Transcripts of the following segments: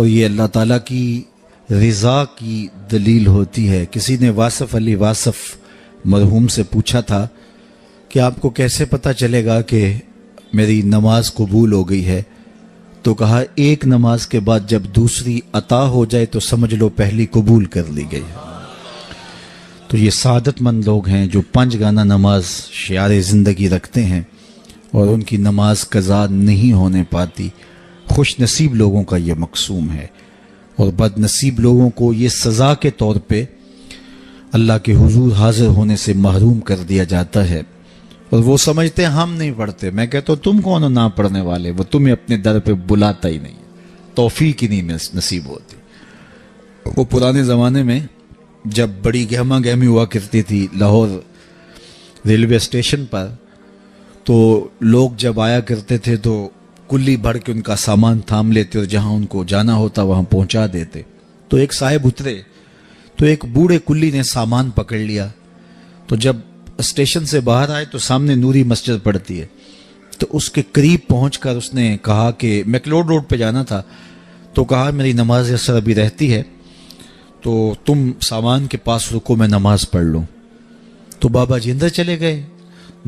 اور یہ اللہ تعالیٰ کی رضا کی دلیل ہوتی ہے۔ کسی نے واصف علی واصف مرحوم سے پوچھا تھا کہ آپ کو کیسے پتہ چلے گا کہ میری نماز قبول ہو گئی ہے؟ تو کہا ایک نماز کے بعد جب دوسری عطا ہو جائے تو سمجھ لو پہلی قبول کر لی گئی۔ تو یہ سعادت مند لوگ ہیں جو 5 گانا نماز شعار زندگی رکھتے ہیں اور ان کی نماز قضا نہیں ہونے پاتی۔ خوش نصیب لوگوں کا یہ مقسوم ہے، اور بد نصیب لوگوں کو یہ سزا کے طور پہ اللہ کے حضور حاضر ہونے سے محروم کر دیا جاتا ہے، اور وہ سمجھتے ہیں ہم نہیں پڑھتے۔ میں کہتا ہوں تم کون ہو نہ پڑھنے والے؟ وہ تمہیں اپنے در پہ بلاتا ہی نہیں، توفیق ہی نہیں نصیب ہوتی۔ وہ پرانے زمانے میں جب بڑی گہما گہمی ہوا کرتی تھی لاہور ریلوے اسٹیشن پر، تو لوگ جب آیا کرتے تھے تو کلی بھر کے ان کا سامان تھام لیتے اور جہاں ان کو جانا ہوتا وہاں پہنچا دیتے۔ تو ایک صاحب اترے تو ایک بوڑھے کلی نے سامان پکڑ لیا، تو جب اسٹیشن سے باہر آئے تو سامنے نوری مسجد پڑتی ہے، تو اس کے قریب پہنچ کر اس نے کہا کہ میکلوڈ روڈ پہ جانا تھا، تو کہا میری نماز اثر ابھی رہتی ہے تو تم سامان کے پاس رکو میں نماز پڑھ لوں۔ تو بابا جی اندر چلے گئے،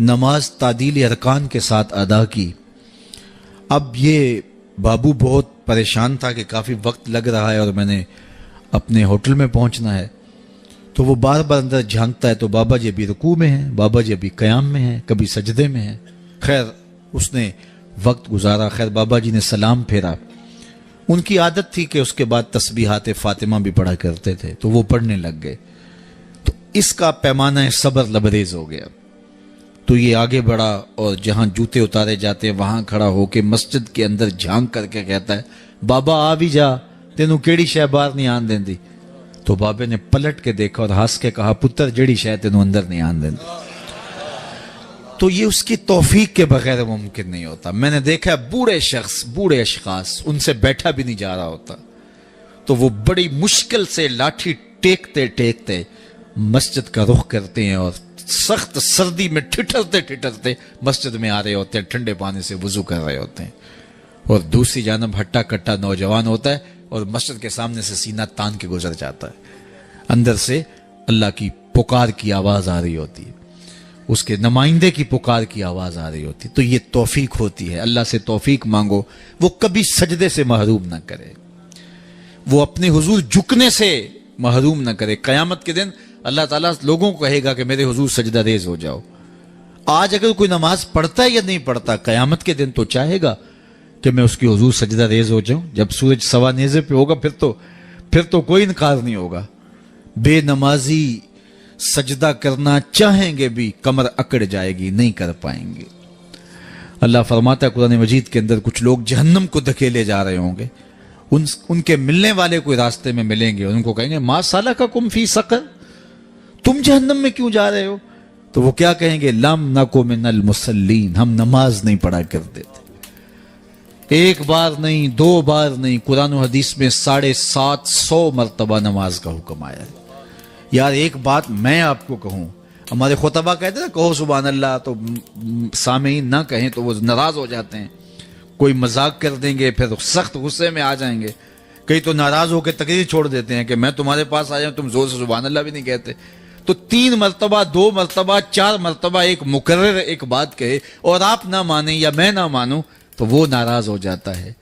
نماز تعدیل ارکان کے ساتھ ادا کی۔ اب یہ بابو بہت پریشان تھا کہ کافی وقت لگ رہا ہے اور میں نے اپنے ہوٹل میں پہنچنا ہے، تو وہ بار بار اندر جھانکتا ہے، تو بابا جی ابھی رکوع میں ہیں، بابا جی ابھی قیام میں ہیں، کبھی سجدے میں ہیں۔ خیر اس نے وقت گزارا، خیر بابا جی نے سلام پھیرا۔ ان کی عادت تھی کہ اس کے بعد تسبیحات فاطمہ بھی پڑھا کرتے تھے، تو وہ پڑھنے لگ گئے۔ تو اس کا پیمانہ صبر لبریز ہو گیا، تو یہ آگے بڑھا اور جہاں جوتے اتارے جاتے ہیں وہاں کھڑا ہو کے مسجد کے اندر جھانک کر کے کہتا ہے بابا آ بھی جا، تینوں کیڑی شے باہر نہیں آن دیندی؟ تو بابے نے پلٹ کے دیکھا اور ہنس کے کہا پتر جڑی شے تینوں اندر نہیں آن دیندی۔ تو یہ اس کی توفیق کے بغیر ممکن نہیں ہوتا۔ میں نے دیکھا بوڑھے شخص، بوڑھے اشخاص، ان سے بیٹھا بھی نہیں جا رہا ہوتا، تو وہ بڑی مشکل سے لاٹھی ٹیکتے ٹیکتے مسجد کا رخ کرتے ہیں، اور سخت سردی میں ٹھٹرتے ٹھٹرتے مسجد میں آ رہے ہوتے ہیں، ٹھنڈے پانی سے وضو کر رہے ہوتے ہیں، اور دوسری جانب ہٹا کٹا نوجوان ہوتا ہے اور مسجد کے سامنے سے سینہ تان کے گزر جاتا ہے۔ اندر سے اللہ کی پکار کی آواز آ رہی ہوتی ہے، اس کے نمائندے کی پکار کی آواز آ رہی ہوتی ہے۔ تو یہ توفیق ہوتی ہے، اللہ سے توفیق مانگو، وہ کبھی سجدے سے محروم نہ کرے، وہ اپنے حضور جھکنے سے محروم نہ کرے۔ قیامت کے دن اللہ تعالیٰ لوگوں کو کہے گا کہ میرے حضور سجدہ ریز ہو جاؤ۔ آج اگر کوئی نماز پڑھتا ہے یا نہیں پڑھتا، قیامت کے دن تو چاہے گا کہ میں اس کی حضور سجدہ ریز ہو جاؤں۔ جب سورج سوا نیزے پہ ہوگا پھر تو کوئی انکار نہیں ہوگا۔ بے نمازی سجدہ کرنا چاہیں گے بھی کمر اکڑ جائے گی، نہیں کر پائیں گے۔ اللہ فرماتا ہے قرآن مجید کے اندر کچھ لوگ جہنم کو دھکیلے جا رہے ہوں گے، ان کے ملنے والے کوئی راستے میں ملیں گے، ان کو کہیں گے ما سلککم فی سقر، تم جہنم میں کیوں جا رہے ہو؟ تو وہ کیا کہیں گے؟ لم نکو من المصلین، ہم نماز نہیں پڑھا کرتے تھے۔ ایک بار نہیں، 2 بار نہیں، قرآن و حدیث میں 750 مرتبہ نماز کا حکم آیا ہے۔ یار ایک بات میں آپ کو کہوں، ہمارے خطبہ کہتے ہیں کہو سبحان اللہ، تو سامعین نہ کہیں تو وہ ناراض ہو جاتے ہیں، کوئی مذاق کر دیں گے، پھر سخت غصے میں آ جائیں گے، کئی تو ناراض ہو کے تقریر چھوڑ دیتے ہیں کہ میں تمہارے پاس آیا ہوں، تم زور سے سبحان اللہ بھی نہیں کہتے۔ تو 3 مرتبہ، 2 مرتبہ، 4 مرتبہ ایک مکرر ایک بات کہے اور آپ نہ مانیں یا میں نہ مانوں تو وہ ناراض ہو جاتا ہے،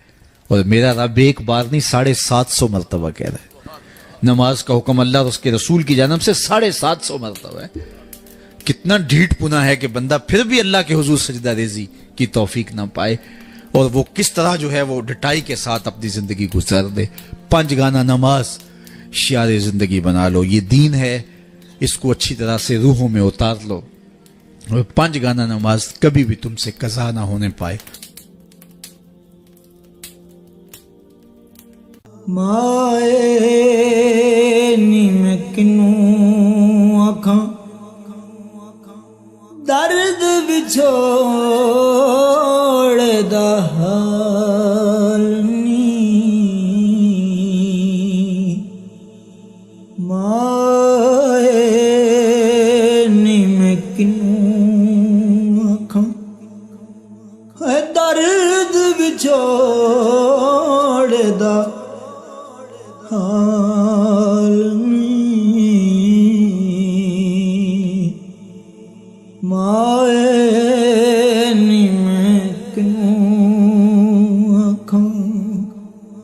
اور میرا رب ایک بار نہیں 750 مرتبہ کہہ رہا ہے۔ نماز کا حکم اللہ اور اس کے رسول کی جانب سے 750 مرتبہ ہے۔ کتنا ڈھیٹ پنا ہے کہ بندہ پھر بھی اللہ کے حضور سجدہ ریزی کی توفیق نہ پائے، اور وہ کس طرح جو ہے وہ ڈٹائی کے ساتھ اپنی زندگی گزار دے۔ 5 گانا نماز شعار زندگی بنا لو، یہ دین ہے، اس کو اچھی طرح سے روحوں میں اتار لو، اور 5 گانا نماز کبھی بھی تم سے قضا نہ ہونے پائے۔ مائے نیم کنوں آکھاں درد بچھوڑ دا حال نی، مائے نیم کنوں آکھاں درد بچھوڑ دا ਹਾਲ ਨੀ ਮਾਏ ਨੀ ਮੈਂ ਕਿਨੂੰ